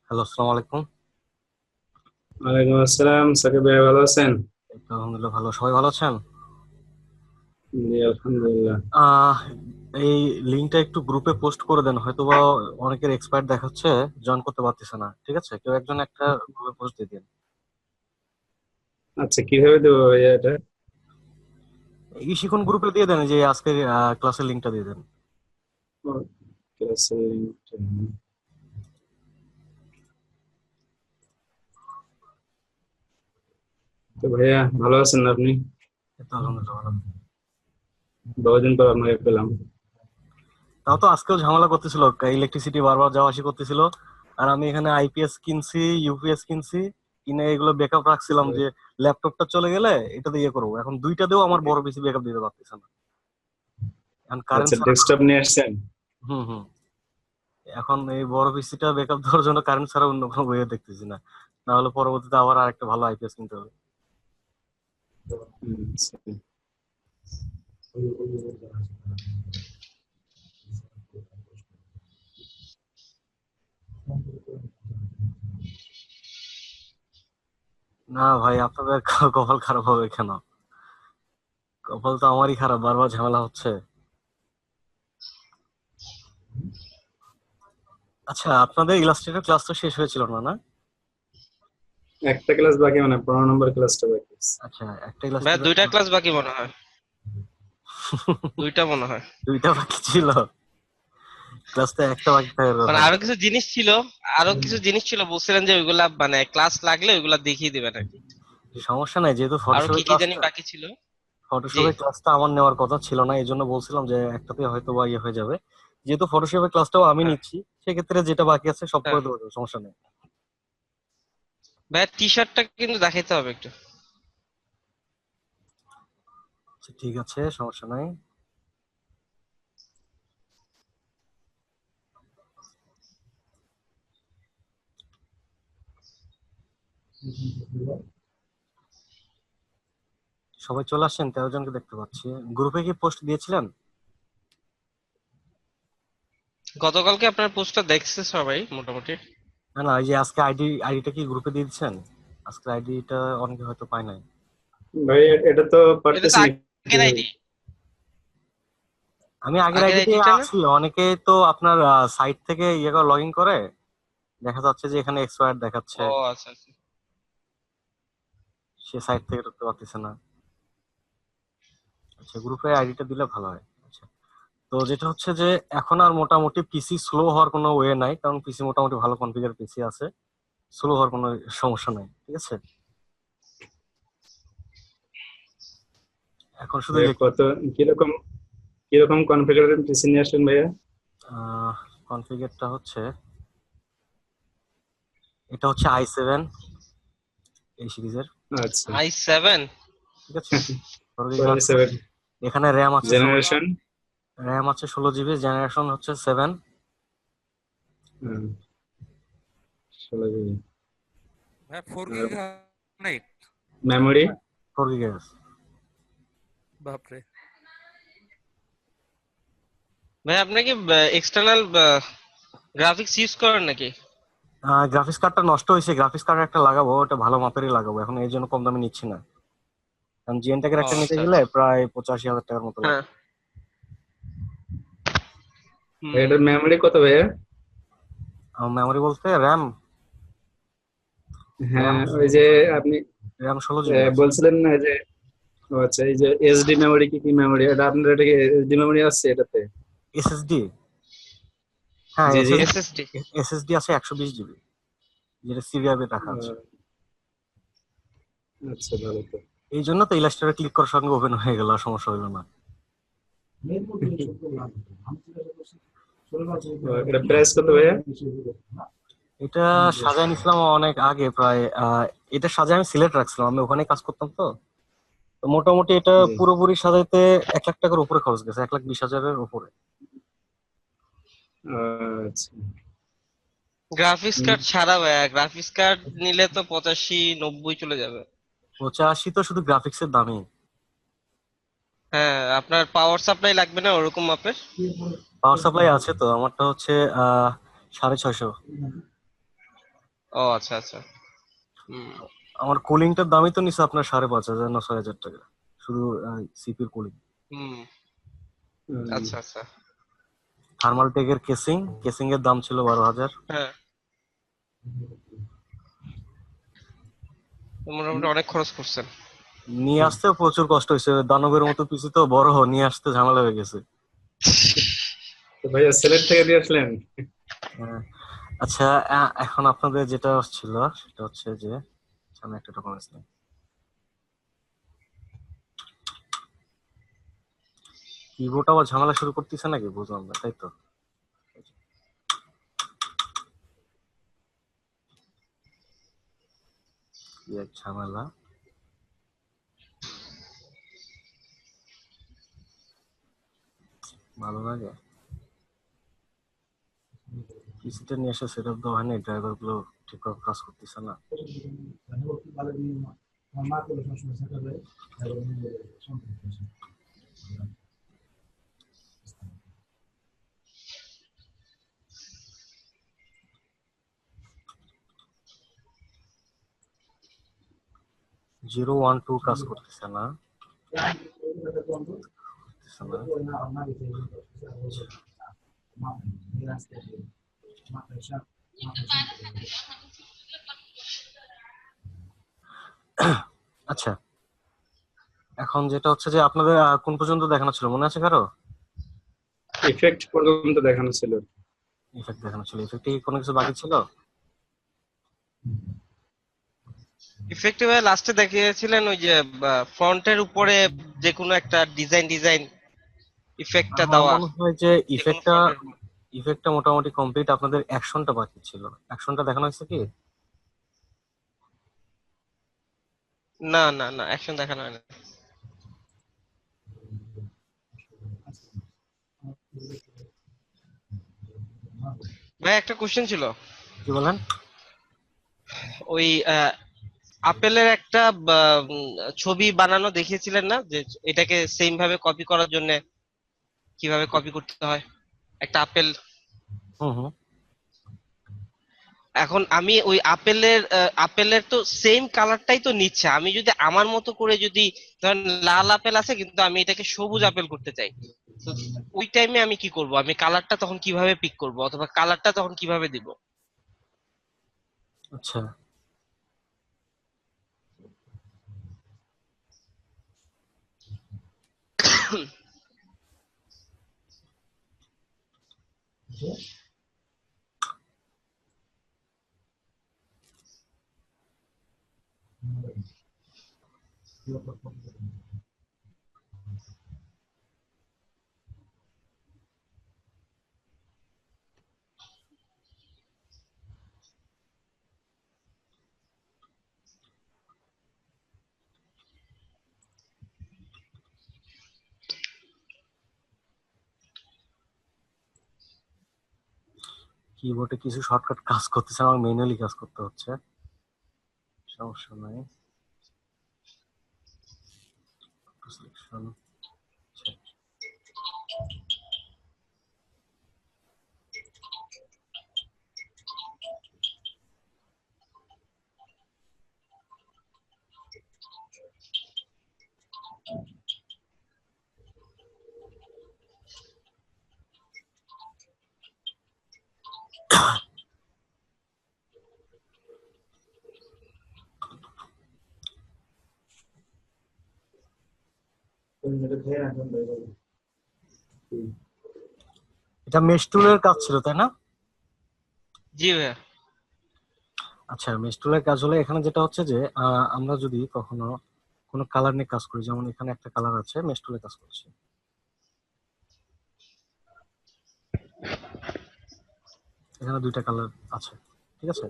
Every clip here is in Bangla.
হ্যালো, আসসালামু আলাইকুম। ওয়ালাইকুম আসসালাম, সাকিব ভাই ভালো আছেন? এই তো আলহামদুলিল্লাহ ভালো। সবাই ভালো আছেন? জি আলহামদুলিল্লাহ। আহ এই লিঙ্কটা একটু গ্রুপে পোস্ট করে দেন, হয়তোবা অনেকের এক্সপায়ার দেখাচ্ছে, জয়েন করতে পারতেছে না। ঠিক আছে, কেউ একজন একটা গ্রুপে পোস্ট দিয়ে দিন। আচ্ছা, কিভাবে দেবো ভাইয়া এটা? এই শিখন গ্রুপে দিয়ে দেন, যে আজকের ক্লাসের লিঙ্কটা দিয়ে দেন। ক্লাসে তো ভাইয়া ভালো আছেন না আপনি? এই তো আলহামদুলিল্লাহ ভালো। বহুদিন পর আপনাকে পেলাম। তাও তো আজকেও ঝামেলা করতেছিল, ইলেকট্রিসিটি বারবার যাওয়া আসি করতেছিল। আর আমি এখানে আইপিএস কিনছি, ইউপিএস কিনছি, কিনে এগুলো ব্যাকআপ রাখছিলাম যে ল্যাপটপটা চলে গেলে এটা দিয়ে করবো। এখন দুইটা দিয়েও আমার বড় পিসি ব্যাকআপ দিতে পারতেছে না। এখন কারেন্ট আচ্ছা, ছাড়া। ডেস্কটপ নিয়ে আসছেন? হুম হুম। এখন এই বড় পিসিটা ব্যাকআপ দেওয়ার জন্য কারেন্ট ছাড়া অন্য কোনো ওয়ে দেখতেছি না। না হলে পরবর্তীতে আবার আরেকটা ভালো আইপিএস কিনতে হবে। আচ্ছা। না ভাই, আপনাদের কপাল খারাপ হবে কেন? কপাল তো আমারই খারাপ, বারবার ঝামেলা হচ্ছে। আচ্ছা, আপনাদের ইলাস্ট্রেটর ক্লাস তো শেষ হয়েছিল না, না? একটা ক্লাস বাকি, মানে 15 নম্বর ক্লাসটা বাকি আছে। আচ্ছা, একটা ভাইয়া ইলাস্ট্রেটর। দুইটা ক্লাস বাকি মনে হয়। দুইটা মনে হয়। দুইটা বাকি ছিল? ক্লাস তো একটা বাকি থাকার মানে কথা। আরো কিছু জিনিস ছিল বলছিলেন যে ওইগুলা মানে ক্লাস লাগলে ওইগুলা দেখিয়ে দিবেন আর কি। সমস্যা নাই, যেহেতু আরো কি ফটোশপের কি জানি ক্লাসটা বাকি ছিল। জি। ফটোশপের ক্লাসটা আমার নেওয়ার কথা ছিল না, এই জন্য বলছিলাম যে একটাতে হয়তো বা ইয়ে হয়ে যাবে। যেহেতু ফটোশপের ক্লাসটাও আমি হ্যাঁ। নিচ্ছি, সেক্ষেত্রে যেটা বাকি আছে সব হ্যাঁ করে দেবো, সমস্যা নেই। ভাইয়া টি শার্টটা কিন্তু দেখাইতে হবে একটু। আচ্ছা, ঠিক আছে, সমস্যা নাই। সবাই চলে আসছেন, 13 জনকে দেখতে পাচ্ছি। গ্রুপে কি পোস্ট দিয়েছিলেন? গতকালকে আপনার পোস্টটা দেখছে সবাই মোটামুটি। না না, এই যে আজকে আইডিটা কি গ্রুপে দিয়ে দিচ্ছেন? আজকের আইডিটা অনেকে হয়তো পায় নাই। ভাই এটা তো এটা তো পারতেছি না আগের কিভাবে। আইডি। আমি আগের আগের আইডিতে আইডিটা না। আছি। অনেকে তো আপনার সাইট থেকে ইয়ে করে লগ ইন করে, দেখা যাচ্ছে যে এখানে এক্সপায়ার দেখাচ্ছে, ও আচ্ছা আচ্ছা। সে সাইট থেকে ঢুকতে পারতেছে না। আচ্ছা, গ্রুপে আইডিটা দিলে ভালো হয়। আচ্ছা, তো যেটা হচ্ছে যে এখন আর মোটামুটি পিসি স্লো হওয়ার কোনো ওয়ে নাই, কারণ পিসি মোটামুটি ভালো কনফিগার পিসি আছে। স্লো হওয়ার কোনো সমস্যা নাই, ঠিক আছে। এখন শুধু ভাইয়া কত, কিরকম কিরকম কনফিগারেশন পিসি নিয়ে আসলেন ভাইয়া? কনফিগারটা হচ্ছে, এটা হচ্ছে i7, এই সিরিজের। আচ্ছা। i7। ঠিক আছে, কোর প্রসেসর। i7 এখানে র্যাম আছে 16 জেনারেশন। র্যাম আছে 16 জিবি, জেনারেশন হচ্ছে 7। 16 GB। হ্যাঁ, 4 আর গিগা নাই? মেমোরি? 4 GB। বাপরে! ভাই আপনি কি এক্সটার্নাল গ্রাফিক্স ইউজ করেন নাকি? গ্রাফিক্স কার্ডটা নষ্ট হয়েছে, গ্রাফিক্স কার্ড একটা লাগাবো, ওটা ভালো মাপেরই লাগাবো, এখন এই জন্য কম দামে নিচ্ছি না। কারণ জিএনটেকের ও একটা নিতে আচ্ছা গেলে আচ্ছা। প্রায় 85,000 টাকার মতো হ্যাঁ। লাগে। হুম। এটার মেমোরি কত ভাইয়া? মেমোরি বলতে র্যাম, র্যাম হ্যাঁ, ওই যে আপনি র্যাম 16 জিবি আছে। বলছিলেন না যে, ও আচ্ছা, এই যে এসডি মেমোরি, কি কি মেমোরি এটা আপনার, এটা এসডি মেমোরি আছে এটাতে? এসএসডি, হ্যাঁ জি জি। এসএসডি। এসএসডি। এসএসডি আছে 120 জিবি, যেটা সিরিয়ালে রাখা আছে। আচ্ছা, ভালো তো। এই জন্য তো ইলাস্ট্রেটর ক্লিক করার সঙ্গে ওপেন হয়ে গেল, আর সমস্যা হলো না। এটা প্রাইস কত ভাইয়া? এটা সাজায় নিছিলাম অনেক আগে, প্রায় এটা সাজায় আমি সিলেট রাখছিলাম, আমি ওখানে কাজ করতাম তো। তো মোটামুটি এটা জি। পুরোপুরি সাজাইতে 1 লাখ টাকার উপরে খরচ গেছে, 1,20,000-এর উপরে। আচ্ছা। গ্রাফিক্স হুম, কার্ড ছাড়া ভাইয়া, গ্রাফিক্স কার্ড নিলে তো 85-90 চলে যাবে। 85 তো শুধু গ্রাফিক্সের দামই। হ্যাঁ, আপনার পাওয়ার সাপ্লাই লাগবে না ওরকম মাপের? পাওয়ার সাপ্লাই আছে তো, আমারটা হচ্ছে 650। ও আচ্ছা আচ্ছা। হুম আমার কুলিংটার দামই তো নিছে আপনার 5,500 না 6,000 টাকা, শুধু সিপির কুলিং। হুম। হুম। আচ্ছা আচ্ছা। থার্মাল টেকের কেসিং এর দাম ছিল 12,000। হ্যাঁ, তো মোটামুটি অনেক খরচ করছেন। নিয়ে আসতেও প্রচুর কষ্ট হয়েছে, দানবের মতো পিসি তো বড়, নিয়ে আসতে ঝামেলা হয়ে গেছে। তো ভাইয়া সিলেট থেকে দিয়ে আসলেন? আহ, আচ্ছা, এখন আপনাদের যেটা ছিল সেটা হচ্ছে যে, আমি একটা ডকুমেন্টস নেই, কিবোর্ড আবার ঝামেলা শুরু করতেছে নাকি বুঝলাম না, তাই তো। কি এক ঝামেলা। ভালো লাগে, পিসিটা নিয়ে এসে সেট আপ দেওয়া হয়নি, ড্রাইভার গুলো ঠিকভাবে কাজ করতেছে না। জিরো ওয়ান টু কাজ করতেছে না, করতেছে না। আচ্ছা, এখন যেটা হচ্ছে যে আপনাদের কোন পর্যন্ত দেখানো ছিল মনে আছে কারো? ইফেক্ট পর্যন্ত দেখানো ছিল। ইফেক্ট দেখানো ছিল, ইফেক্টে কি কোনো কিছু বাকি ছিল? ইফেক্টিভ লাস্টে দেখিয়েছিলেন ওই যে ফন্টের উপরে যে কোনো একটা ডিজাইন ইফেক্টটা আমার দেওয়া, মনে হয় যে যে কোনো ইফেক্টটা ফন্টের। ইফেক্টটা মোটামুটি কমপ্লিট, আপনাদের অ্যাকশনটা বাকি ছিল। অ্যাকশনটা দেখানো হয়েছে কি? না না না, অ্যাকশন দেখানো হয় না। ভাই একটা কোশ্চেন ছিল। কি বলেন? ওই আপেলের একটা ছবি বানানো দেখিয়েছিলেন না, যে এটাকে সেম ভাবে কপি করার জন্য কিভাবে কপি করতে হয় একটা আপেল। হুম হুম। এখন আমি ওই আপেলের তো সেম কালারটাই তো নিচ্ছে, আমি যদি আমার মতো করে যদি ধরেন লাল আপেল আছে কিন্তু আমি এটাকে সবুজ আপেল করতে চাই, তো ওই টাইমে আমি কি করব, আমি কালারটা তখন কিভাবে পিক করব অথবা কালারটা তখন কিভাবে দিব? আচ্ছা, কিবোর্ডে কিছু শর্টকাট কাজ করতেছে, আমার ম্যানুয়ালি কাজ করতে হচ্ছে, সমস্যা নাই। সিলেকশন, এটা মেশ টুলের কাজ ছিল তাই না? জি ভাইয়া। আচ্ছা, মেশ টুলের কাজ হলে এখানে যেটা হচ্ছে যে আমরা যদি কখনো কোনো কালার নিয়ে কাজ করি, যেমন এখানে একটা কালার আছে, মেশ টুলে কাজ করছি, এখানে দুইটা কালার আছে, ঠিক আছে।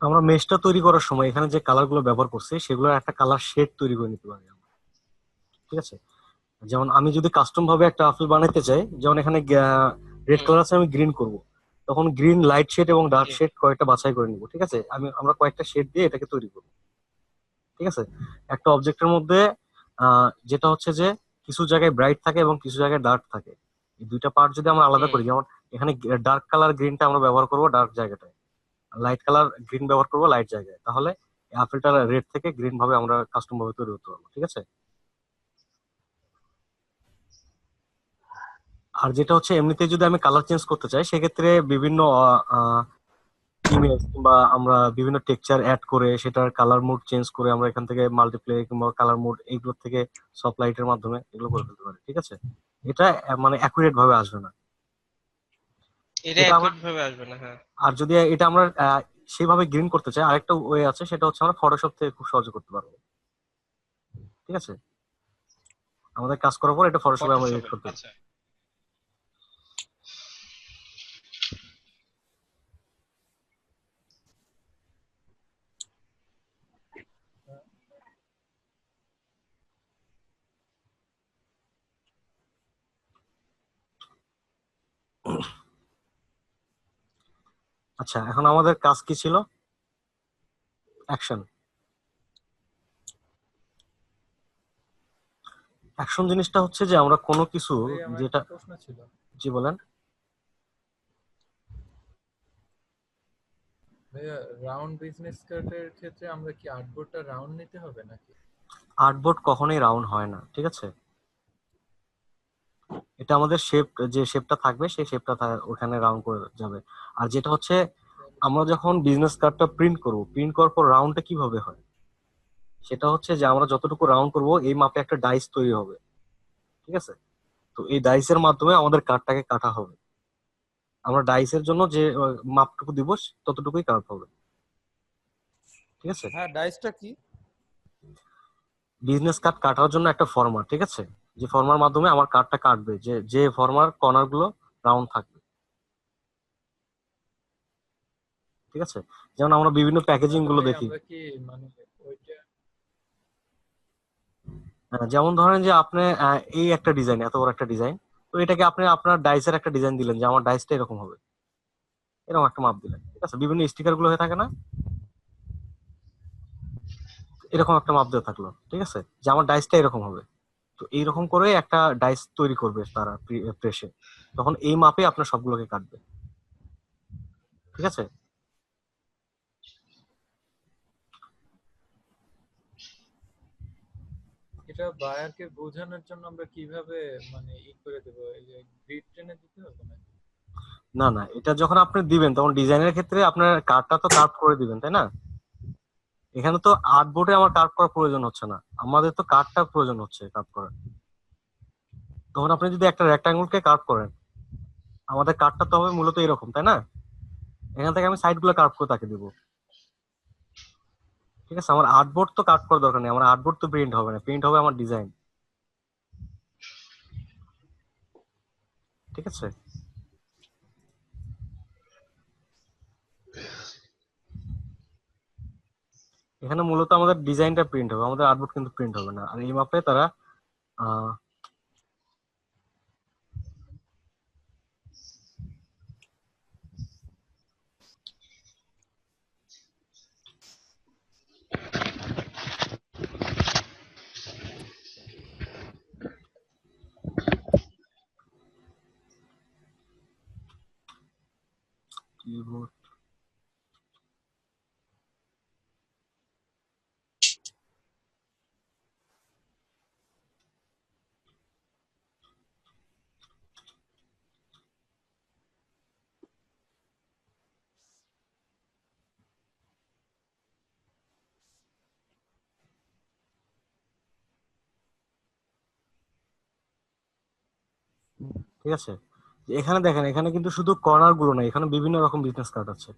আমরা মেশটা তৈরি করার সময় এখানে যে কালার গুলো ব্যবহার করছি সেগুলোর একটা কালার শেড তৈরি করে নিতে পারি আমরা, ঠিক আছে। যেমন আমি যদি কাস্টম ভাবে একটা আপেল বানাইতে চাই, যেমন এখানে রেড হুম। কালার আছে, আমি গ্রিন করব, তখন গ্রিন লাইট শেড এবং ডার্ক জি। শেড কয়েকটা বাছাই করে নিব, ঠিক আছে। আমরা কয়েকটা শেড দিয়ে এটাকে তৈরি করব, ঠিক আছে। একটা অবজেক্টের মধ্যে যেটা হচ্ছে যে কিছু জায়গায় ব্রাইট থাকে এবং কিছু জায়গায় ডার্ক থাকে, এই দুইটা পার্ট যদি আমরা আলাদা হুম। করি, যেমন এখানে ডার্ক কালার গ্রিনটা আমরা ব্যবহার করব ডার্ক জায়গাটায়, লাইট কালার গ্রিন ব্যবহার করব লাইট জায়গায়, তাহলে এই আপেলটা রেড থেকে গ্রিন ভাবে আমরা কাস্টম ভাবে তৈরি করতে পারবো। ঠিক আছে? আর যেটা হচ্ছে এমনিতে যদি আমি কালার চেঞ্জ করতে চাই, সেক্ষেত্রে বিভিন্ন ইমেজ কিংবা আমরা বিভিন্ন টেক্সচার অ্যাড করে সেটার কালার মুড চেঞ্জ করে আমরা এখান থেকে মাল্টিপ্লে কিংবা কালার মুড এইগুলো থেকে সফট লাইটের মাধ্যমে এগুলো করে ফেলতে পারি। ঠিক আছে? এটা মানে অ্যাকুরেট ভাবে আসবে না। এটা এটা আমরা, অ্যাকুরেট ভাবে আসবে না, হ্যাঁ। আর যদি এটা আমরা সেইভাবে গ্রিন করতে চাই, আরেকটা ওয়ে আছে, সেটা হচ্ছে আমরা ফটোশপ থেকে খুব সহজে করতে পারবো। ঠিক আছে? আমাদের কাজ করার পর এটা ফটোশপে আমরা এডিট ফটোশপে, করতে পারবো। আচ্ছা। আচ্ছা, এখন আমাদের কাজ কি ছিল? অ্যাকশন। অ্যাকশন জিনিসটা হচ্ছে যে আমরা কোনো কিছু ভাই আমার যেটা, একটা প্রশ্ন ছিল। জি বলেন। ভাইয়া রাউন্ড বিজনেস কার্ডের ক্ষেত্রে আমরা কি আর্টবোর্ডটা রাউন্ড নিতে হবে নাকি? আর্টবোর্ড কখনোই রাউন্ড হয় না। ঠিক আছে? এটা আমাদের শেপ, যে শেপটা থাকবে সেই শেপটা ওখানে রাউন্ড করে যাবে। আর যেটা হচ্ছে আমরা যখন বিজনেস কার্ডটা প্রিন্ট করব, প্রিন্ট করার পর রাউন্ডটা কিভাবে হয়, সেটা হচ্ছে যে আমরা যতটুকু রাউন্ড করব এই মাপে একটা ডাইস তৈরি হবে। ঠিক আছে? তো এই ডাইসের মাধ্যমে আমাদের কার্ডটাকে কাটা হবে। আমরা ডাইসের জন্য যে মাপটুকু দিব ততটুকুই কাট হবে। ঠিক আছে? হ্যাঁ, ডাইসটা কি? বিজনেস কার্ড কাটার জন্য একটা ফর্মার, ঠিক আছে, যে ফর্মার মাধ্যমে আমার কার্ডটা কাটবে, যে যে ফর্মার কর্নার গুলো রাউন্ড থাকবে। ঠিক আছে? যেমন আমরা বিভিন্ন প্যাকেজিং তাহলে গুলো ভাই দেখি। আমরা কি মানে ওইটা যেমন ধরেন যে আপনি এই একটা ডিজাইন, এত বড় একটা ডিজাইন, তো এটাকে আপনি আপনার ডাইসের একটা ডিজাইন দিলেন যে আমার ডাইসটা এরকম হবে, এরকম একটা মাপ দিলেন। ঠিক আছে? বিভিন্ন স্টিকার গুলো হয়ে থাকে না, এরকম একটা মাপ দেওয়া থাকলো। ঠিক আছে? যে আমার ডাইসটা এরকম হবে। তো এইরকম করে একটা ডাইস তৈরি করবে তারা প্রেসে, তখন এই মাপে আপনার সবগুলোকে কাটবে। ঠিক আছে? এটা বায়ারকে বোঝানোর জন্য আমরা কিভাবে মানে করে দেবো, এই যে গ্রিড টেনে দিতে হবে না? না না, এটা যখন আপনি দিবেন তখন ডিজাইনের ক্ষেত্রে আপনার কার্ডটা তো কার্ভ করে দিবেন, তাই না? এখানে তো আর্টবোর্ডে আমার কার্ভ করার প্রয়োজন হচ্ছে না, আমাদের তো কার্ডটার প্রয়োজন হচ্ছে কার্ভ করার। তখন আপনি যদি একটা রেক্টাঙ্গুলকে কার্ভ করেন, আমাদের কার্ডটা তো হবে মূলত এরকম, তাই না? এখান থেকে আমি সাইড গুলো কার্ভ করে তাকে দিব। ঠিক আছে? আমার আর্টবোর্ড তো কার্ভ করার দরকার নেই, আমার আর্টবোর্ড তো প্রিন্ট হবে না, প্রিন্ট হবে আমার ডিজাইন। ঠিক আছে? এখানে মূলত আমাদের ডিজাইনটা প্রিন্ট হবে, আমাদের আর্টবোর্ড কিন্তু প্রিন্ট হবে না। আর এই মাপে তারা আহ keyboard। ঠিক আছে? এখানে দেখেন, এখানে কিন্তু শুধু কর্নার গুলো নাই, এখানে বিভিন্ন রকম বিজনেস কার্ড আছে।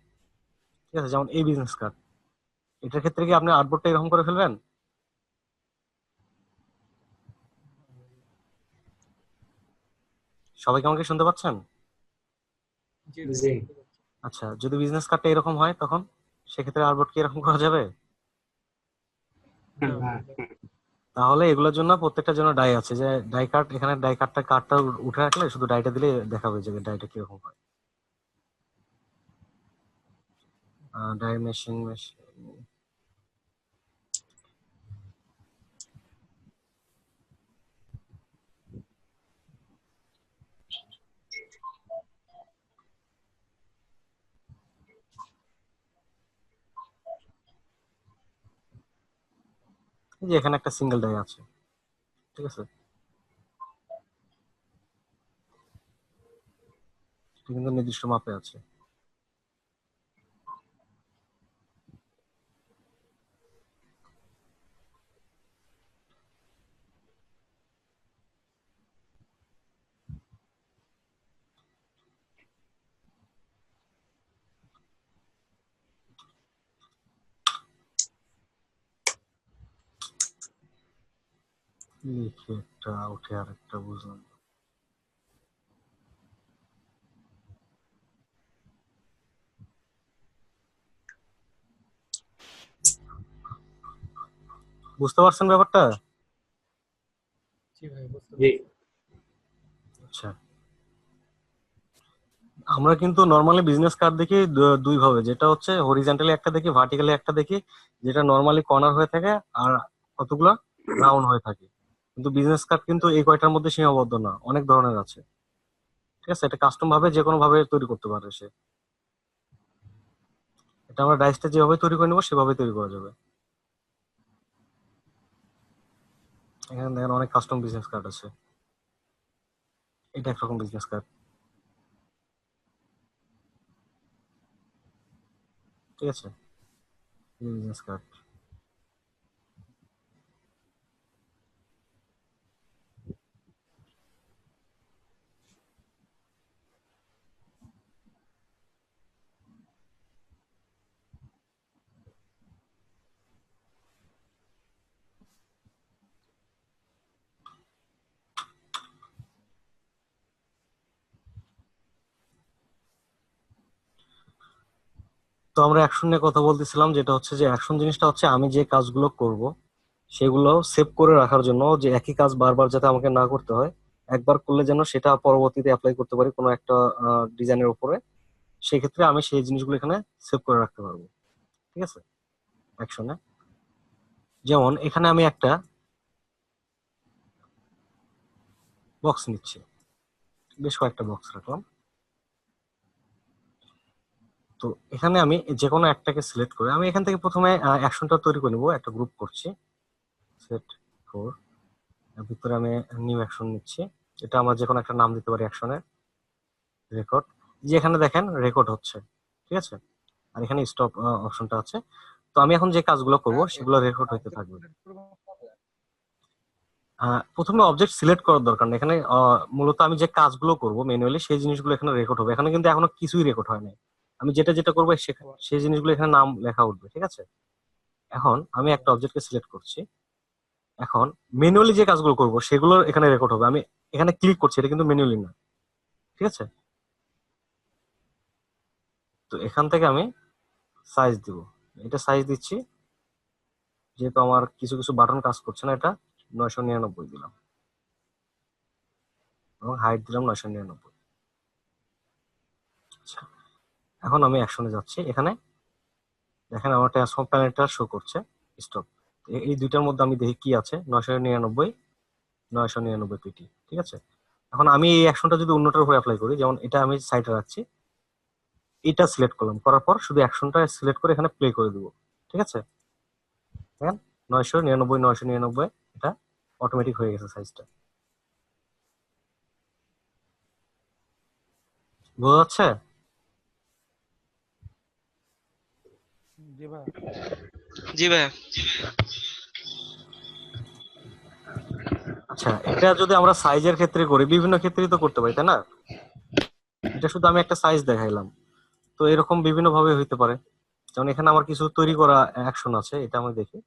ঠিক আছে? যেমন এই বিজনেস কার্ড, এটার ক্ষেত্রে কি আপনি আর্টবোর্ডটা এরকম করে ফেলবেন? সবাইকে আমাকে শুনতে পাচ্ছেন? জি ভাই, জি। শুনতে পাচ্ছি। আচ্ছা, যদি বিজনেস কার্ডটা এরকম হয় তখন সেক্ষেত্রে আর্টবোর্ড কি এরকম করা যাবে? না না। ভাই, তাহলে এগুলোর জন্য প্রত্যেকটার জন্য ডাই আছে, যে ডাই কার্ড, এখানে ডাই কার্ডটা উঠে রাখলে শুধু ডাইটা দিলে দেখাবে যে ডাইটা কিরকম হয়। ডাই মেশিন মেশিন এই যে এখানে একটা সিঙ্গেল ডাই আছে, ঠিক আছে, এটা কিন্তু নির্দিষ্ট মাপে আছে। লিখে একটা উঠে আর একটা বুঝলাম না। বুঝতে পারছেন ব্যাপারটা? জি ভাই, বুঝতে জি। পারছি। আচ্ছা, আমরা কিন্তু নর্মালি বিজনেস কার্ড দেখি দুই ভাবে, যেটা হচ্ছে হরিজন্টালি একটা দেখি, ভার্টিক্যালি একটা দেখি, যেটা নর্মালি কর্নার হয়ে থাকে আর কতগুলো রাউন্ড হয়ে থাকে। কিন্তু বিজনেস কার্ড কিন্তু এই কয়টার মধ্যে সীমাবদ্ধ না, অনেক ধরনের আছে, ঠিক আছে। এটা কাস্টম ভাবে যে কোনো ভাবে তৈরি করতে পারে সে। এটা আমরা ডাইসটা যেভাবে তৈরি করে নেবো সেভাবে তৈরি করা যাবে। এখানে দেখেন অনেক কাস্টম বিজনেস কার্ড আছে, এটা একরকম বিজনেস কার্ড, ঠিক আছে, বিজনেস কার্ড। তো আমরা অ্যাকশন নিয়ে কথা বলতেছিলাম, যেটা হচ্ছে যে অ্যাকশন জিনিসটা হচ্ছে আমি যে কাজগুলো করব সেগুলো সেভ করে রাখার জন্য, যে একই কাজ বারবার যাতে আমাকে না করতে হয়, একবার করলে যেন সেটা পরবর্তীতে অ্যাপ্লাই করতে পারি কোনো একটা ডিজাইনের উপরে, সেক্ষেত্রে আমি সেই জিনিসগুলো এখানে সেভ করে রাখতে পারবো, ঠিক আছে, অ্যাকশনে। যেমন এখানে আমি একটা বক্স নিচ্ছি, বেশ কয়েকটা বক্স রাখলাম। তো এখানে আমি যে কোনো একটাকে সিলেক্ট করে আমি এখান থেকে প্রথমে অ্যাকশনটা তৈরি করে নেবো, একটা গ্রুপ করছি, সেট 4, এর ভিতরে আমি নিউ অ্যাকশন নিচ্ছি, এটা আমরা যে কোনো একটা নাম দিতে পারি অ্যাকশনের, রেকর্ড, যে এখানে দেখেন রেকর্ড হচ্ছে, ঠিক আছে, আর এখানে স্টপ অপশনটা আছে। তো আমি এখন যে কাজগুলো করব সেগুলো রেকর্ড হইতে থাকবে। প্রথমে অবজেক্ট সিলেক্ট করার দরকার নেই এখানে, মূলত আমি যে কাজগুলো করব ম্যানুয়ালি সেই জিনিসগুলো এখানে রেকর্ড হবে, এখানে কিন্তু এখনো কিছুই রেকর্ড হয় নাই। আমি যেটা যেটা করবো সেই জিনিসগুলো এখানে নাম লেখা উঠবে, ঠিক আছে। এখন আমি একটা অবজেক্টকে সিলেক্ট করছি, এখন ম্যানুয়ালি যে কাজগুলো করব সেগুলো এখানে রেকর্ড হবে, আমি এখানে ক্লিক করছি, এটা কিন্তু ম্যানুয়ালি না, ঠিক আছে। তো এখান থেকে আমি সাইজ দিব, এটা সাইজ দিচ্ছি, যেহেতু আমার কিছু কিছু বাটন কাজ করছে না, এটা 999 দিলাম এবং হাইট দিলাম 999। আচ্ছা, এখন আমি অ্যাকশনে যাচ্ছি, এখানে দেখেন আমার ট্রান্সফর্ম প্যানেলটা শো করছে স্টপ। এই দুইটার মধ্যে আমি দেখি কি আছে, 999, 999 পিটি, ঠিক আছে। এখন আমি এই অ্যাকশনটা যদি অন্যটার উপর অ্যাপ্লাই করি, যেমন এটা আমি সাইডে রাখছি, এটা সিলেক্ট করলাম, করার পর শুধু অ্যাকশনটা সিলেক্ট করে এখানে প্লে করে দিব, ঠিক আছে। দেখেন 999, 999, এটা অটোমেটিক হয়ে গেছে সাইজটা, বোঝা যাচ্ছে? জি ভাই। জি ভাইয়া। আচ্ছা, এটা যদি আমরা সাইজের ক্ষেত্রে করি, বিভিন্ন ক্ষেত্রেই তো করতে পারি, তাই না? এটা শুধু আমি একটা সাইজ দেখাইলাম, তো এরকম বিভিন্ন ভাবে হইতে পারে। যেমন এখানে আমার কিছু তৈরি করা অ্যাকশন আছে, এটা আমি দেখি,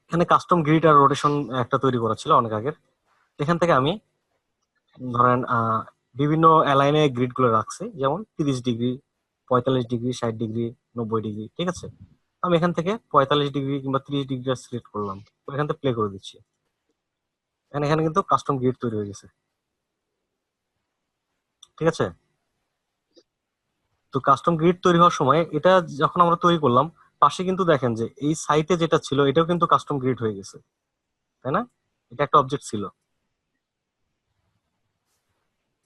এখানে কাস্টম গ্রিড আর রোটেশন একটা তৈরি করা ছিল অনেক আগের, এখান থেকে আমি ধরেন বিভিন্ন অ্যালাইনে গ্রিড গুলো রাখছি, যেমন 30 ডিগ্রি, 45 ডিগ্রি, 60 ডিগ্রি, 90 ডিগ্রি, ঠিক আছে। আমি এখান থেকে 45 ডিগ্রি কিংবা 30 ডিগ্রি সিলেক্ট করলাম, তো এখান থেকে প্লে করে দিচ্ছি, এখানে এখানে কিন্তু কাস্টম গ্রিড তৈরি হয়ে গেছে, ঠিক আছে। তো কাস্টম গ্রিড তৈরি হওয়ার সময় এটা যখন আমরা তৈরি করলাম, পাশে কিন্তু দেখেন যে এই সাইটে যেটা ছিল এটাও কিন্তু কাস্টম গ্রিড হয়ে গেছে, তাই না? এটা একটা অবজেক্ট ছিল।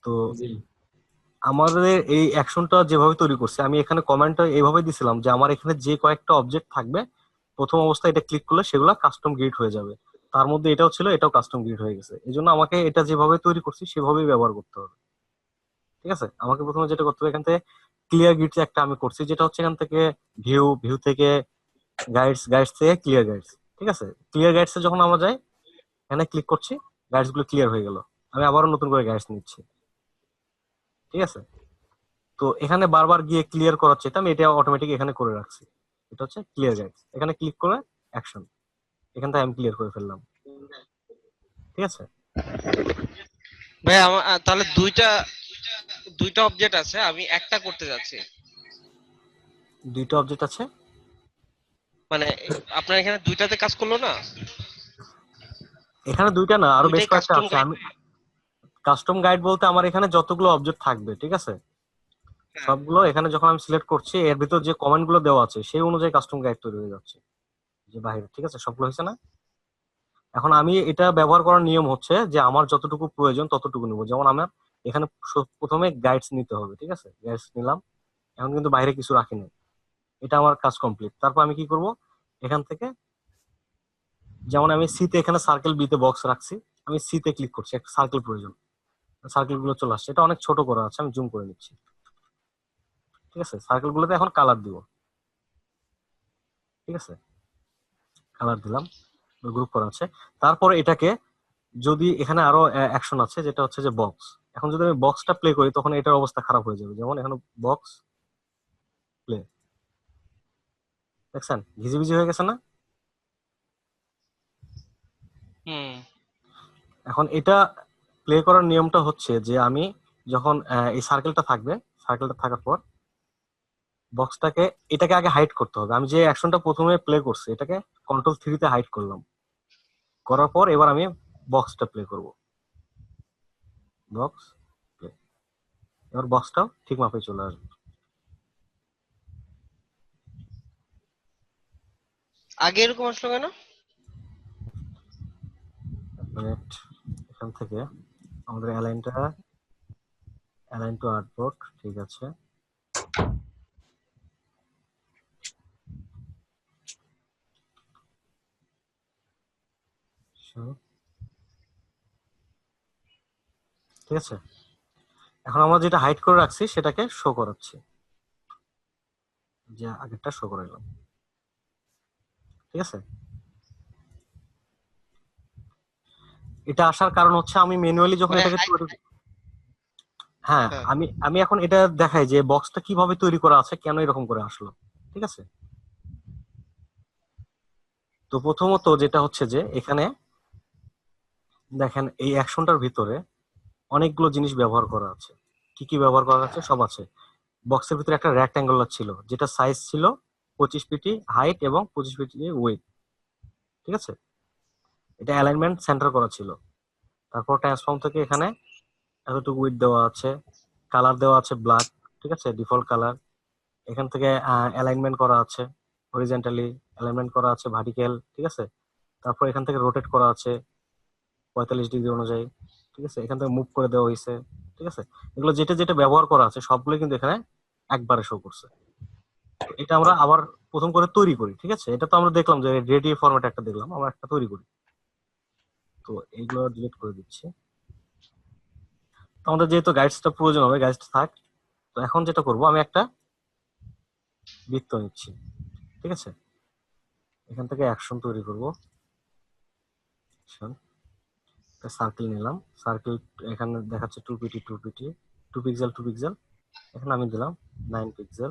তো জি। আমাদের এই অ্যাকশনটা যেভাবে তৈরি করছে, আমি এখানে কমেন্টটা এইভাবে দিছিলাম যে আমার এখানে যে কয়েকটা অবজেক্ট থাকবে প্রথম অবস্থায় এটা ক্লিক করলে সেগুলো কাস্টম গ্রিড হয়ে যাবে। তার মধ্যে এটাও ছিল, এটাও কাস্টম গ্রিড হয়ে গেছে। এই জন্য আমাকে এটা যেভাবে তৈরি করছি সেভাবেই ব্যবহার করতে হবে। ঠিক আছে, আমাকে প্রথমে যেটা করতে হবে, এখান থেকে ক্লিয়ার গ্রিডস একটা আমি করছি, যেটা হচ্ছে এখান থেকে ভিউ, ভিউ থেকে গাইডস, গাইডস থেকে ক্লিয়ার গাইডস। ঠিক আছে, ক্লিয়ার গাইডসে যখন আমরা যাই, এখানে ক্লিক করছি, গাইডস গুলো ক্লিয়ার হয়ে গেল। আমি আবারও নতুন করে গাইডস নিচ্ছি। ঠিক আছে, তো এখানে বারবার গিয়ে ক্লিয়ার করার চাইতে আমি এটা অটোমেটিক এখানে করে রাখছি। এটা হচ্ছে ক্লিয়ার গাইডস, এখানে ক্লিক করে অ্যাকশন, এখান থেকে আমি ক্লিয়ার করে ফেললাম। ঠিক আছে, ভাই আমার তাহলে দুইটা দুইটা অবজেক্ট আছে, আমি একটা করতে যাচ্ছি। দুইটা অবজেক্ট আছে। মানে আপনার এখানে দুইটাতে কাজ করলো না? এখানে দুইটা না, আরো বেশ দুইটাই কয়েকটা কাস্টম আছে। গাইড। আমি কাস্টম গাইড বলতে আমার এখানে যতগুলো অবজেক্ট থাকবে, ঠিক আছে, সবগুলো এখানে যখন আমি সিলেক্ট করছি, এর ভিতর যে কমেন্ট গুলো দেওয়া আছে সেই অনুযায়ী কাস্টম গাইড তৈরি হয়ে যাচ্ছে যে বাইরে। ঠিক আছে, সবগুলো হয়েছে না? এখন আমি এটা ব্যবহার করার নিয়ম হচ্ছে যে আমার যতটুকু প্রয়োজন ততটুকু নিব। যেমন আমার এখানে প্রথমে গাইডস নিতে হবে। ঠিক আছে, গাইডস নিলাম, এখন কিন্তু বাইরে কিছু রাখিনি। এটা আমার কাজ কমপ্লিট। তারপর আমি কি করব, এখান থেকে যেমন আমি সি তে এখানে সার্কেল, বি তে বক্স রাখছি, আমি সি তে ক্লিক করছি, একটা সার্কেল প্রয়োজন, সার্কেল গুলো চলে আসছে। এটা অনেক ছোট করা আছে, আমি জুম করে নিচ্ছি। ঠিক আছে, সার্কেল গুলোতে এখন কালার দিব। ঠিক আছে, কালার দিলাম, গ্রুপ করা আছে। তারপরে এটাকে, যদি এখানে আরো অ্যাকশন আছে যেটা হচ্ছে যে বক্স, এখন যদি আমি বক্সটা প্লে করি তখন এটার অবস্থা খারাপ হয়ে যাবে। যেমন এখানে বক্স প্লে, দেখছেন ভিজি ভিজি হয়ে গেছে না? হুম। এখন এটা প্লে করার নিয়মটা হচ্ছে যে আমি যখন এই সার্কেলটা থাকবে, সার্কেলটা থাকার পর বক্সটাকে, এটাকে আগে হাইড করতে হবে। আমি যে অ্যাকশনটা প্রথমে প্লে করছি এটাকে কন্ট্রোল 3 তে হাইড করলাম, করার পর এবার আমি বক্সটা প্লে করব। বক্স প্লে, এবার বক্সটাও ঠিক মাপে চলে আসবে। আগে এরকম আসলো কেন? মিনিট, এখান থেকে আমাদের অ্যালাইনটা, অ্যালাইন টু আর্টবোর্ড, ঠিক আছে। So, ঠিক আছে, এখন আমরা যেটা হাইড করে রাখছি সেটাকে শো করাচ্ছি, যে আগেরটা শো করাইলাম। ঠিক আছে, এটা আসার কারণ হচ্ছে আমি ম্যানুয়ালি যখন মানে এটাকে তৈরি, হ্যাঁ, হ্যাঁ। আমি আমি এখন এটা দেখাই যে বক্সটা কিভাবে তৈরি করা আছে, কেন এরকম করে আসলো। ঠিক আছে, তো প্রথমত যেটা হচ্ছে যে এখানে দেখেন এই অ্যাকশনটার ভিতরে অনেকগুলো জিনিস ব্যবহার করা আছে। কি কি ব্যবহার করা আছে? সব আছে। বক্সের ভিতরে একটা রেক্ট্যাঙ্গুলার ছিল যেটা সাইজ ছিল 25 পিটি হাইট এবং 25 পিটি উইডথ। ঠিক আছে, এটা অ্যালাইনমেন্ট সেন্টার করা ছিল। তারপর ট্রান্সফর্ম থেকে এখানে এতটুকু উইডথ দেওয়া আছে, কালার দেওয়া আছে ব্ল্যাক। ঠিক আছে, ডিফল্ট কালার। এখান থেকে অ্যালাইনমেন্ট করা আছে, হরিজন্টালি অ্যালাইনমেন্ট করা আছে, ভার্টিক্যাল। ঠিক আছে, তারপর এখান থেকে রোটেট করা আছে 45 ডিগ্রি অনুযায়ী। ঠিক আছে, এখান থেকে মুভ করে দেওয়া হয়েছে। ঠিক আছে, এগুলো যেটা যেটা ব্যবহার করা আছে সবগুলো কিন্তু এখানে একবারে শো করছে। তো এটা আমরা আবার প্রথম করে তৈরি করি। ঠিক আছে, এটা তো আমরা দেখলাম যে রেডি ফরম্যাট একটা দেখলাম, আমরা একটা তৈরি করি। তো এইগুলো ডিলিট করে দিচ্ছি। তো আমাদের যেহেতু গাইডসটা প্রয়োজন হবে, গাইডসটা থাক। তো এখন যেটা করব, আমি একটা বৃত্ত নিচ্ছি। ঠিক আছে, এখান থেকে অ্যাকশন তৈরি করব। সার্কেল নিলাম, সার্কেল এখানে দেখাচ্ছে 2 পিটি 2 পিটি, 2 পিক্সেল 2 পিক্সেল। এখানে আমি দিলাম 9 পিক্সেল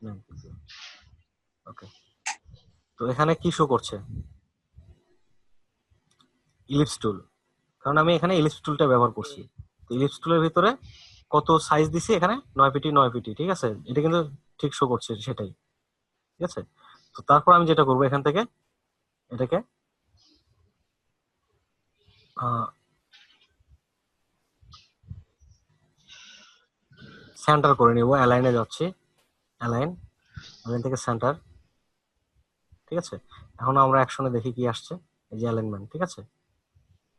9 পিক্সেল। ওকে, তো এখানে কি শো করছে? ইলিপস টুল, কারণ আমি এখানে ইলিপস টুলটা ব্যবহার করছি। তো ইলিপস টুলের ভিতরে কত সাইজ দিছি, এখানে 9 পিটি 9 পিটি। ঠিক আছে, এটা কিন্তু ঠিক শো করছে সেটাই। ঠিক আছে, তো তারপর আমি যেটা করবো, এখান থেকে এটাকে সেন্টার করে নিব। অ্যালাইনে যাচ্ছি, অ্যালাইন, অ্যালাইন থেকে সেন্টার। ঠিক আছে, এখন আমরা অ্যাকশনে দেখি কি আসছে। এই যে অ্যালাইনমেন্ট। ঠিক আছে,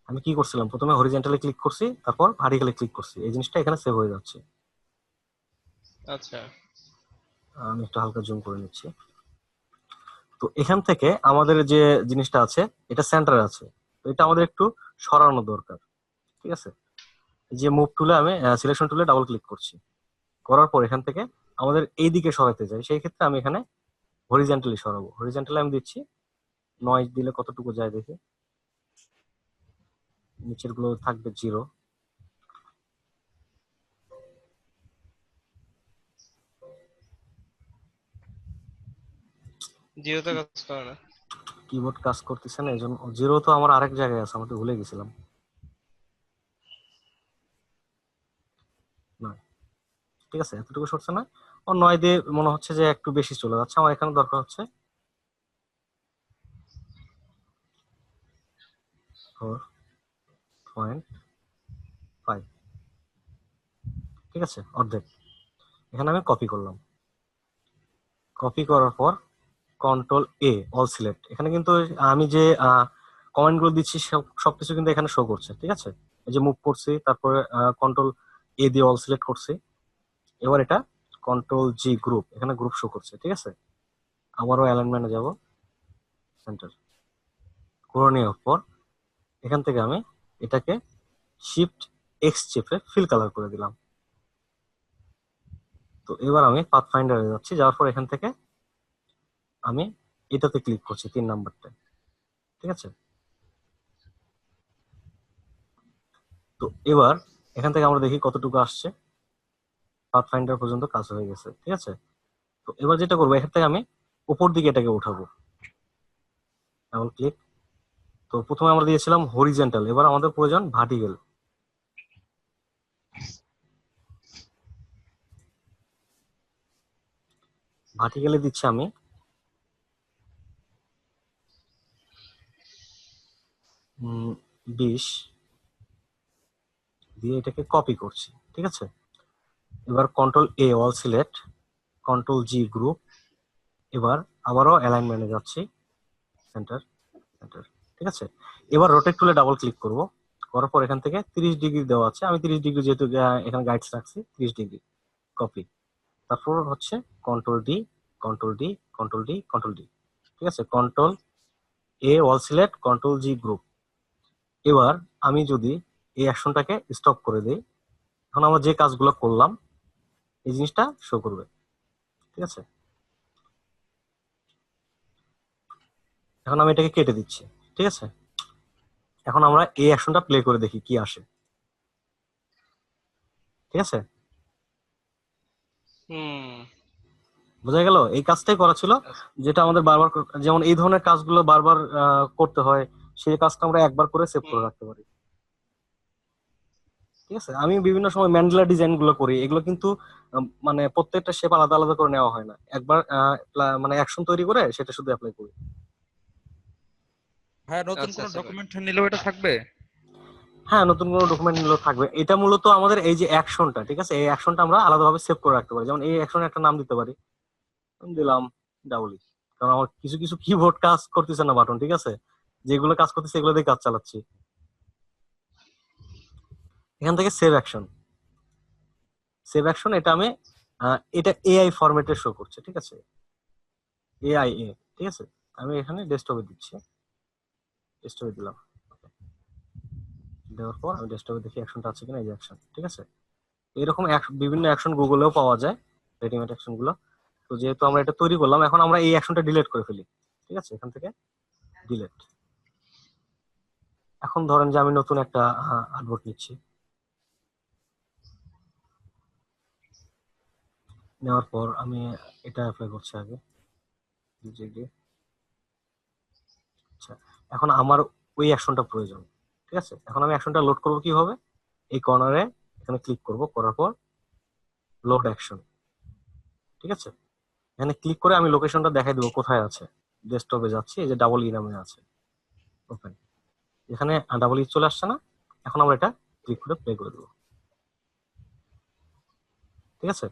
আমি কি করছিলাম, প্রথমে হরিজন্টালি ক্লিক করছি, তারপর ভার্টিক্যালি ক্লিক করছি, এই জিনিসটা এখানে সেভ হয়ে যাচ্ছে। আচ্ছা। আমি একটু হালকা জুম করে নিচ্ছি। তো এখান থেকে আমাদের যে জিনিসটা আছে এটা সেন্টারে আছে, তো এটা আমাদের একটু সরানো দরকার। ঠিক আছে, যে মুভ টুলে আমি সিলেকশন টুলে ডাবল ক্লিক করছি, করার পর এখান থেকে আমাদের এই দিকে সরাতে চাই, সেই ক্ষেত্রে আমি এখানে হরিজন্টালি সরাবো। হরিজন্টালি আমি দিচ্ছি, নয়েজ দিলে কতটুকু যায় দেখি, নিচের গুলো থাকবে 0। জিরোতে কাজ করে না। কিবোর্ড কাজ করতেছে না, এই জন্য 0 তো আমার আরেক জায়গায় আছে, আমি তো ভুলে গেছিলাম। না, ঠিক আছে, এতটুকু সরছে না। ও 9 দিয়ে মনে হচ্ছে যে একটু বেশি চলে যাচ্ছে, আমার এখানে দরকার হচ্ছে 4.5। ঠিক আছে, অর্ধেক। এখানে আমি কপি করলাম, কপি করার পর কন্ট্রোল এ অল সিলেক্ট। এখানে কিন্তু আমি যে কমেন্ট গুলো দিচ্ছি সবকিছু কিন্তু এখানে শো করছে। ঠিক আছে, এই যে মুভ করছি, তারপরে কন্ট্রোল এ দিয়ে অল সিলেক্ট করছি, এবার এটা কন্ট্রোল জি গ্রুপ, এখানে গ্রুপ শো করছে। ঠিক আছে, আবারও অ্যালাইনমেন্টে যাব, সেন্টার করে নেওয়ার পর এখান থেকে আমি এটাকে শিফট এক্স চেপে ফিল কালার করে দিলাম। তো এবার আমি পাথ ফাইন্ডারে যাচ্ছি, যাওয়ার পর এখান থেকে আমি এটাতে ক্লিক করছি, 3 নাম্বারটা। ঠিক আছে, তো এবার এখান থেকে আমরা দেখি কতটুকু আসছে, পাথ ফাইন্ডার পর্যন্ত কাজ হয়ে গেছে। ঠিক আছে, তো এবার যেটা করবো, এখান থেকে আমি উপর দিকে এটাকে উঠাবো, ডাবল ক্লিক। তো প্রথমে আমরা দিয়েছিলাম হরিজন্টাল, এবার আমাদের প্রয়োজন ভার্টিক্যাল। ভার্টিক্যালে দিচ্ছি আমি 20 দিয়ে এটাকে কপি করছি। ঠিক আছে, এবার control A all select, control G group, এবার আবারও অ্যালাইনমেন্টে যাচ্ছি, সেন্টার সেন্টার। ঠিক আছে, এবার রোটেট টুলে ডাবল ক্লিক করব, করার পর এখান থেকে 30 ডিগ্রি দেওয়া আছে, আমি 30 ডিগ্রি যেহেতু এখানে গাইডস রাখছি, 30 ডিগ্রি কপি। তারপর হচ্ছে control D, control D, control D, control D. ঠিক আছে, control A all select, control G group. এবার আমি যদি এই অ্যাকশনটাকে স্টপ করে দিই, এখন আমরা যে কাজগুলো করলাম এই জিনিসটা শো করবে। ঠিক আছে, এখন আমি এটাকে কেটে দিচ্ছি। ঠিক আছে, এখন আমরা এই অ্যাকশনটা প্লে করে দেখি কি আসে। ঠিক আছে, হুম। বোঝা গেল, এই কাজটাই করা ছিল, যেটা আমাদের বারবার যেমন এই ধরনের কাজগুলো বারবার করতে হয়, সেই কাজটা আমরা একবার করে সেভ করে হুম। রাখতে পারি। ঠিক আছে, আমি বিভিন্ন সময় ম্যান্ডেলা ডিজাইন গুলো করি, এগুলো কিন্তু মানে প্রত্যেকটা শেপ আলাদা আলাদা করে নেওয়া হয় না, একবার মানে অ্যাকশন তৈরি করে সেটা শুধু অ্যাপ্লাই করি। ভাই নতুন আচ্ছা কোনো আচ্ছা ভাই। ডকুমেন্ট নিলেও এটা থাকবে? হ্যাঁ, নতুন কোনো ডকুমেন্ট নিলেও থাকবে। এটা মূলত আমাদের এই যে অ্যাকশনটা, ঠিক আছে, এই অ্যাকশনটা আমরা আলাদাভাবে সেভ করে রাখতে পারি। যেমন এই অ্যাকশনে একটা নাম দিতে পারি, আমি দিলাম ডাবলি, কারণ আমার কিছু কিছু কিবোর্ড কাজ করতেছে না, বাটন। ঠিক আছে, যেগুলো কাজ করতেছে এগুলো দিয়ে কাজ চালাচ্ছি। এখান থেকে সেভ অ্যাকশন, সেভ অ্যাকশন এটা আমি এটা এআই ফরম্যাটে শো করছে। ঠিক আছে, এআই এ। ঠিক আছে, আমি এখানে ডেস্কটপে দিচ্ছি, ডেস্কটপে দিলাম। দেওয়ার পর আমি ডেস্কটপে দেখি অ্যাকশনটা আছে কিনা, এই যে অ্যাকশন। ঠিক আছে, এরকম বিভিন্ন অ্যাকশন গুগলেও পাওয়া যায়, রেডিমেড অ্যাকশন গুলো। তো যেহেতু আমরা এটা তৈরি করলাম, এখন আমরা এই অ্যাকশনটা ডিলিট করে ফেলি। ঠিক আছে, এখান থেকে ডিলিট। এখন ধরেন যে আমি নতুন একটা আর্টবোর্ড নিচ্ছি, নেওয়ার পর আমি এটা অ্যাপ্লাই করছি আগে, BJD। আচ্ছা, এখন আমার ওই অ্যাকশনটা প্রয়োজন। ঠিক আছে, এখন আমি অ্যাকশনটা লোড করবো কিভাবে, এই কর্নারে এখানে ক্লিক করব, করার পর লোড অ্যাকশন। ঠিক আছে, এখানে ক্লিক করে আমি লোকেশনটা দেখাই দেবো কোথায় আছে। ডেস্কটপে যাচ্ছি, এই যে ডাবল ই নামে আছে, ওপেন। এখানে ডাবল ই চলে আসছে না, এখন আমরা এটা ক্লিক করে প্লে করে দেবো। ঠিক আছে,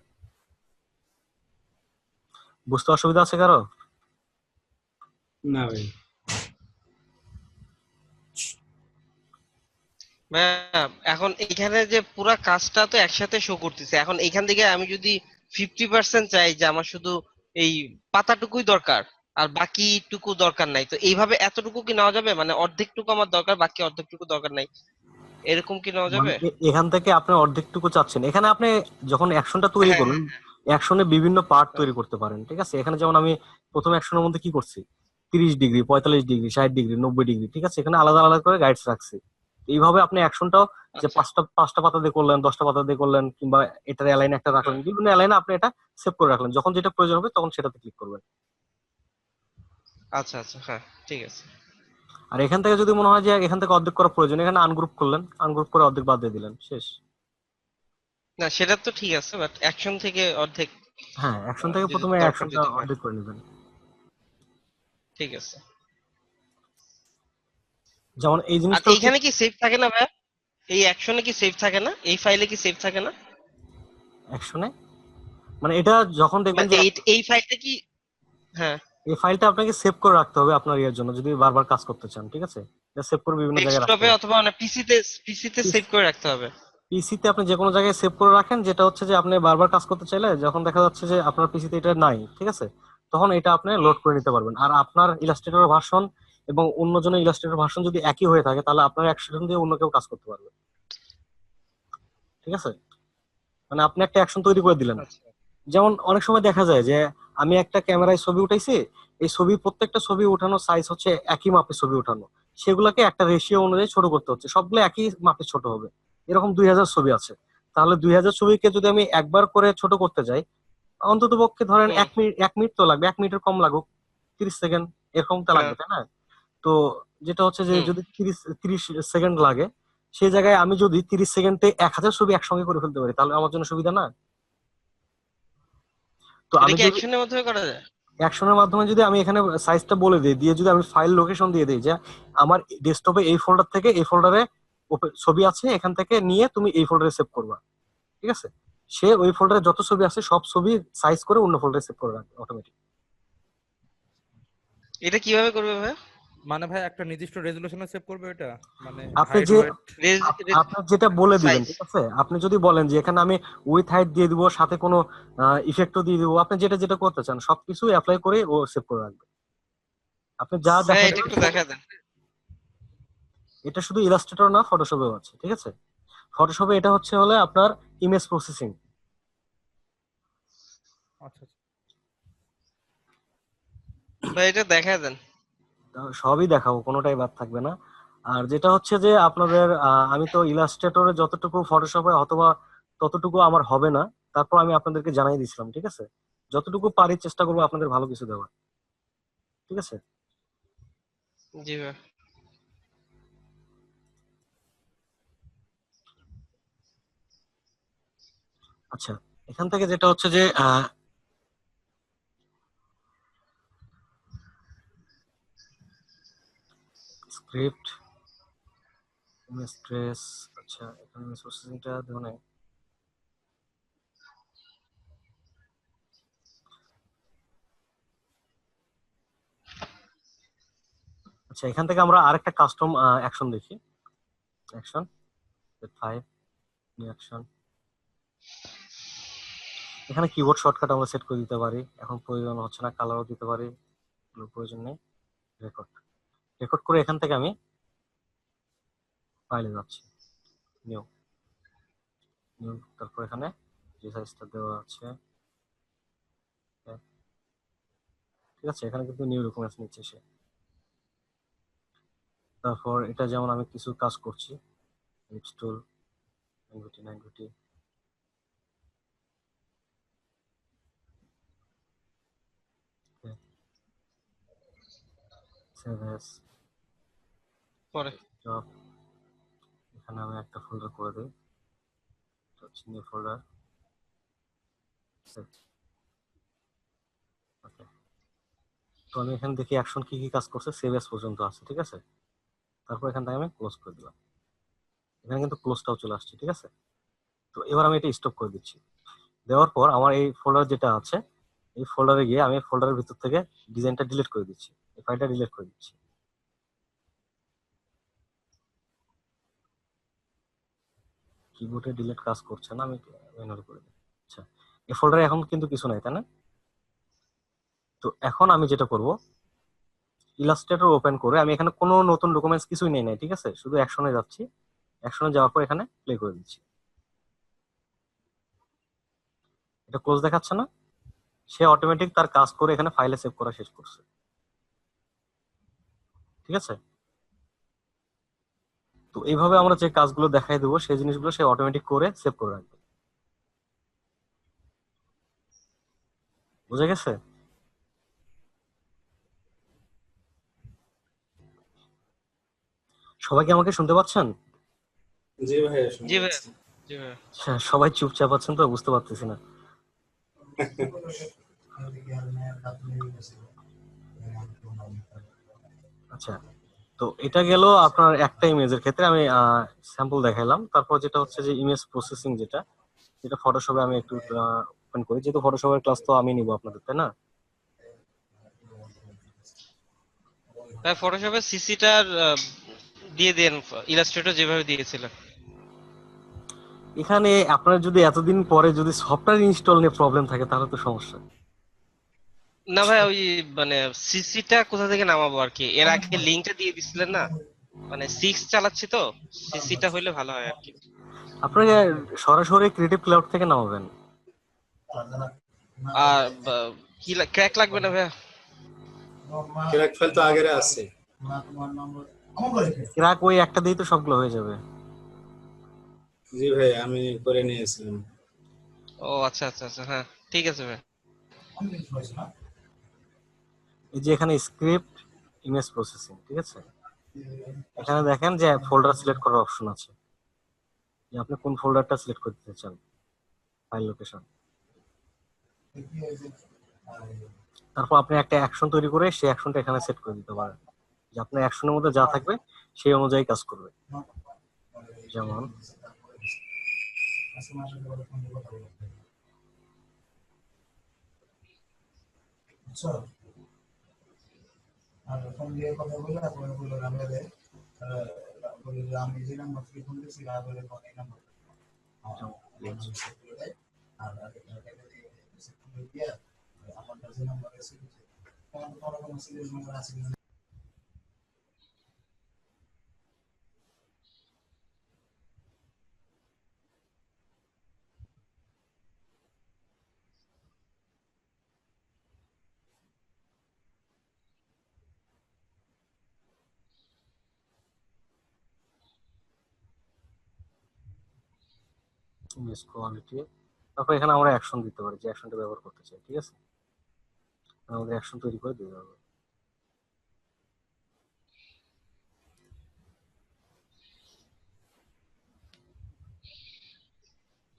বুঝতে অসুবিধা আছে কারো? না ভাই। ভাইয়া, এখন এইখানে যে পুরা কাজটা তো একসাথে শো করতেছে, এখন এইখান থেকে আমি যদি 50% চাই যে আমার শুধু এই পাতাটুকুই দরকার আর বাকিটুকু দরকার নাই, তো এইভাবে এতটুকু কি নেওয়া যাবে? মানে অর্ধেকটুকু আমার দরকার, বাকি অর্ধেকটুকু দরকার নাই, এরকম কি নেওয়া মানে যাবে? এখান থেকে আপনি অর্ধেকটুকু চাচ্ছেন, এখানে আপনি যখন অ্যাকশনটা তৈরি হ্যাঁ, করবেন অ্যাকশনে বিভিন্ন পার্ট হ্যাঁ, তৈরি করতে পারেন, ঠিক আছে? এখানে যেমন আমি প্রথম অ্যাকশনের মধ্যে কি করছি, 30 ডিগ্রি, 45 ডিগ্রি, 60 ডিগ্রি, 90 ডিগ্রি, ঠিক আছে? এখানে আলাদা আলাদা করে গাইডস রাখছি। এইভাবে আপনি অ্যাকশনটাও যে আচ্ছা, পাঁচটা পাঁচটা পাতা দিয়ে করলেন, 10টা পাতা দিয়ে করলেন, কিংবা এটার অ্যালাইন একটা রাখলেন, হ্যাঁ, বিভিন্ন অ্যালাইনে আপনি এটা সেভ করে রাখলেন, যখন যেটা প্রয়োজন হবে তখন সেটাতে ক্লিক করবেন। আচ্ছা, আচ্ছা, হ্যাঁ, ঠিক আছে। আর এখান থেকে যদি মনে হয় যে এখান থেকে অর্ধেক করা প্রয়োজন, এখানে আনগ্রুপ করলেন, আনগ্রুপ করে অর্ধেক বাদ দিয়ে দিলেন, শেষ। না, সেটা তো ঠিক আছে, বাট অ্যাকশন থেকে অর্ধেক হ্যাঁ, অ্যাকশন থেকে যদি প্রথমে দরকার অ্যাকশনটা যদি হয়, অর্ধেক করে নেবেন। ঠিক আছে। যেমন এই আর জিনিসটাও ঠিক। এইখানে কি সেভ থাকে না ভাইয়া? এই অ্যাকশনে কি সেভ থাকে না? এই ফাইলে কি সেভ থাকে না? অ্যাকশনে মানে এটা যখন দেখবেন মানে যে এই ফাইলটা কি? হ্যাঁ, এই ফাইলটা আপনাকে সেভ করে রাখতে হবে আপনার ইয়ের জন্য, যদি বারবার কাজ করতে চান, ঠিক আছে? এটা সেভ করে বিভিন্ন জায়গায় রাখতে ডেস্কটপে হবে। অথবা মানে পিসিতে সেভ করে রাখতে হবে। পিসিতে আপনি যে কোনো জায়গায় সেভ করে রাখেন, যেটা হচ্ছে যে আপনি বারবার কাজ করতে চাইলে যখন দেখা যাচ্ছে যে আপনার পিসিতে এটা নাই, ঠিক আছে, তখন এটা আপনি হুম, লোড করে নিতে পারবেন। আর আপনার ইলাস্ট্রেটর ভার্সন এবং অন্যজনের ইলাস্ট্রেটর ভার্সন যদি একই হয়ে থাকে, তাহলে আপনার অ্যাকশন দিয়ে অন্য কেউ কাজ করতে পারবে, ঠিক আছে? মানে আপনি একটা অ্যাকশন তৈরি করে দিলেন। আচ্ছা, যেমন অনেক সময় দেখা যায় যে আমি একটা ক্যামেরায় ছবি উঠাইছি, এই ছবি প্রত্যেকটা ছবি উঠানো সাইজ হচ্ছে একই মাপের ছবি উঠানো, সেগুলোকে একটা রেশিও অনুযায়ী ছোট করতে হচ্ছে, সবগুলো একই মাপে ছোট হবে। এরকম 2000 ছবি আছে, তাহলে 2000 ছবিকে যদি আমি একবার করে ছোট করতে যাই, অন্তত পক্ষে ধরেন হুম, 1 মিনিট, 1 মিনিট তো লাগবে, 1 মিনিটের কম লাগুক, 30 সেকেন্ড এরকম তো হ্যাঁ, লাগবে, তাই না? তো যেটা হচ্ছে যে হুম। যদি 30 সেকেন্ড লাগে, সেই জায়গায় আমি যদি 30 সেকেন্ডে 1000 ছবি একসঙ্গে করে ফেলতে পারি, তাহলে আমার জন্য সুবিধা না? তো এটা আমি কি যদি অ্যাকশনের মাধ্যমে করা যায়? অ্যাকশনের মাধ্যমে যদি আমি এখানে সাইজটা বলে দিই, দিয়ে যদি আমি ফাইল লোকেশন দিয়ে দিই যে আমার ডেস্কটপে এই ফোল্ডার থেকে এই ফোল্ডারে ছবি আছে, এখান থেকে নিয়ে তুমি এই ফোল্ডারে সেভ করবা, ঠিক আছে? সে ওই ফোল্ডারে যত ছবি আছে সব ছবি সাইজ করে অন্য ফোল্ডারে সেভ করে রাখবে অটোমেটিক। এটা কিভাবে করবে ভাই? মানে ভাই একটা নির্দিষ্ট রেজুলেশনে সেভ করবে এটা, মানে আপনি হাইট যে ওয়েট? আপনি যেটা বলে দিবেন, সাইজ? ঠিক আছে, আপনি যদি বলেন যে এখানে আমি উইথ হাইট দিয়ে দিব, সাথে কোনো ইফেক্টও দিয়ে দিব, আপনি যেটা যেটা করতে চান সবকিছু অ্যাপ্লাই করে ও সেভ করে রাখবে। আপনি যা ভাই, দেখা এটা যাবে একটু দেখা দেন। এটা শুধু ইলাস্ট্রেটর না, ফটোশপেও আছে, ঠিক আছে? ফটোশপে এটা হচ্ছে হলে আপনার ইমেজ প্রসেসিং। আচ্ছা আচ্ছা। ভাই, এটা দেখা দেন। সবই দেখাবো, কোনোটাই বাদ থাকবে না। আর যেটা হচ্ছে যে আপনাদের আমি তো ইলাস্ট্রেটরে যতটুকু, ফটোশপে অথবা ততটুকু আমার হবে না, তারপর আমি আপনাদেরকে জানাই দিছিলাম, ঠিক আছে? যতটুকু পারি চেষ্টা করবো আপনাদের ভালো কিছু দেওয়ার, ঠিক আছে? জি ভাই। আচ্ছা, এখান থেকে যেটা হচ্ছে যে স্ক্রিপ্ট, ইমেজ ট্রেস, আচ্ছা এখানে ইমেজ প্রসেসিংটা ধরে, আচ্ছা এখান থেকে আমরা আরেকটা কাস্টম অ্যাকশন দেখি। Action 5, new action. এখানে কিবোর্ড শর্টকাট আমরা সেট করে দিতে পারি, এখন প্রয়োজন হচ্ছে না, কালারও দিতে পারি, কোনো প্রয়োজন নেই। রেকর্ড, রেকর্ড করে এখান থেকে আমি ফাইলে যাচ্ছি, নিউ, নিউ, তারপর এখানে যে সাইজটা দেওয়া আছে, হ্যাঁ, ঠিক আছে, এখানে কিন্তু নিউ ডকুমেন্টস নিচ্ছে সে। তারপর এটা যেমন আমি কিছু কাজ করছি, লিপস টুল, 950, 950, সেভ এস, পরে। জব, এখানে আমি একটা ফোল্ডার করে দিই, এটা হচ্ছে নিউ ফোল্ডার, সেভ, ওকে। তো আমি এখানে দেখি অ্যাকশন কি কি কাজ করছে, সেভ এস পর্যন্ত আছে, ঠিক আছে? তারপর এখান থেকে আমি ক্লোজ করে দিলাম, এখানে কিন্তু ক্লোজটাও চলে আসছে, ঠিক আছে? তো এবার আমি এটা স্টপ করে দিচ্ছি। দেওয়ার পর আমার এই ফোল্ডার যেটা আছে, এই ফোল্ডারে গিয়ে আমি ফোল্ডারের ভিতর থেকে ডিজাইনটা ডিলিট করে দিচ্ছি, এই ফাইলটা ডিলিট করে দিচ্ছি। কিবোর্ডে ডিলিট কাজ করছে না, আমি ম্যানুয়ালি করে দিই। আচ্ছা, এই ফোল্ডারে এখন কিন্তু কিছু নাই, তাই না? তো এখন আমি যেটা করব, ইলাস্ট্রেটর ওপেন করে আমি এখানে কোনো নতুন ডকুমেন্টস কিছুই নেই নাই, ঠিক আছে? শুধু অ্যাকশনে যাচ্ছি, অ্যাকশনে যাওয়ার পর এখানে প্লে করে দিচ্ছি। এটা ক্লোজ দেখাচ্ছে না? সে অটোমেটিক তার কাজ করে এখানে ফাইলে সেভ করা শেষ করছে, ঠিক আছে? তো এইভাবে আমরা যে কাজগুলো দেখাই দেবো সেই জিনিসগুলো সে অটোমেটিক করে সেভ করে রাখবে। বুঝে গেছে? সবাই কি আমাকে শুনতে পাচ্ছেন? জি ভাইয়া শুনতে জি ভাইয়া, পাচ্ছি। জি ভাইয়া। হ্যাঁ, সবাই চুপচাপ আছেন তো, বুঝতে পারতেছি না। আচ্ছা, তো এটা গেল আপনার একটা ইমেজের ক্ষেত্রে, আমি স্যাম্পল দেখাইলাম। তারপর যেটা হচ্ছে যে ইমেজ প্রসেসিং, যেটা যেটা ফটোশপে আমি একটু ওপেন করি, যেহেতু ফটোশপের ক্লাস তো আমি নিব আপনাদের, তাই না? ভাই ফটোশপে সিসিটার দিয়ে দেন, ইলাস্ট্রেটর যেভাবে দিয়েছিলেন। এখানে আপনার যদি এতদিন পরে যদি সফটওয়্যার ইনস্টল নিয়ে প্রবলেম থাকে তাহলে তো সমস্যা। না ভাই, ওই মানে সিসিটা কোথা থেকে নামাবো আর কি, এর আগে লিংকটা দিয়ে দিছিলেন না, মানে 6 চালাচ্ছি তো, সিসিটা হইলে ভালো হয় আর কি। আপনাকে সরাসরি ক্রিয়েটিভ ক্লাউড থেকে নামাবেন। আর কি ক্র্যাক লাগবে না ভাইয়া? ক্র্যাক ফাইল তো আগের আছে। ক্র্যাক ওই একটা দিয়েই তো সবগুলো হয়ে যাবে। জি ভাই আমি করে নিয়েছিলাম। ও আচ্ছা আচ্ছা আচ্ছা, হ্যাঁ ঠিক আছে ভাই। এই যে এখানে স্ক্রিপ্ট, ইমেজ প্রসেসিং, ঠিক আছে? এখানে দেখেন যে ফোল্ডার সিলেক্ট করার অপশন আছে, যে আপনি কোন ফোল্ডারটা সিলেক্ট করতে চান, ফাইল লোকেশন। তারপর আপনি একটা অ্যাকশন তৈরি করে সেই অ্যাকশনটা এখানে সেট করে দিতে পারেন, যে আপনার অ্যাকশনের মধ্যে যা থাকবে সেই অনুযায়ী কাজ করবে। যেমন ইমেজ কোয়ালিটি, তারপর এখানে আমরা অ্যাকশন দিতে পারি, যে অ্যাকশনটা ব্যবহার করতে চাই, ঠিক আছে? আমাদের অ্যাকশন তৈরি করে দিতে হবে।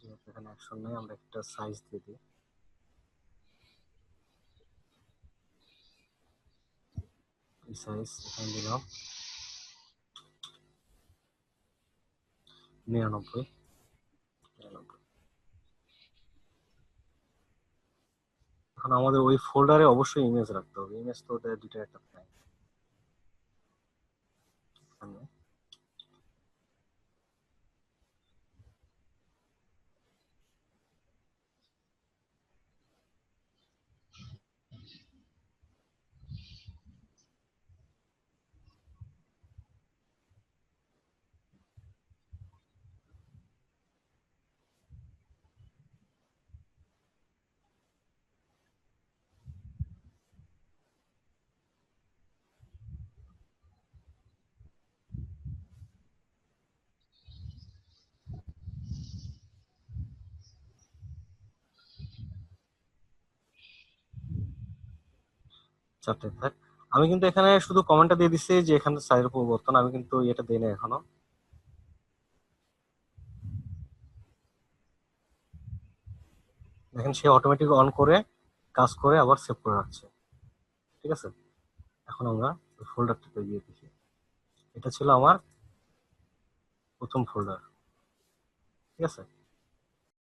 যেহেতু এখানে অ্যাকশন নেই, আমরা একটা সাইজ দিয়ে দিই। এই সাইজ এখানে দিলাম 99। এখন আমাদের ওই ফোল্ডারে অবশ্যই ইমেজ রাখতে হবে, ইমেজ তো ওদের দুইটা একটা নাই। এখানে চারটে থাক। আমি কিন্তু এখানে শুধু কমেন্টটা দিয়ে দিচ্ছি যে এখানে সাইজের পরিবর্তন, আমি কিন্তু এটা দিই না এখনো। দেখেন সে অটোমেটিক অন করে কাজ করে আবার সেভ করে রাখছে, ঠিক আছে? এখন আমরা ফোল্ডারটাতে গিয়ে দেখি, এটা ছিল আমার প্রথম ফোল্ডার, ঠিক আছে?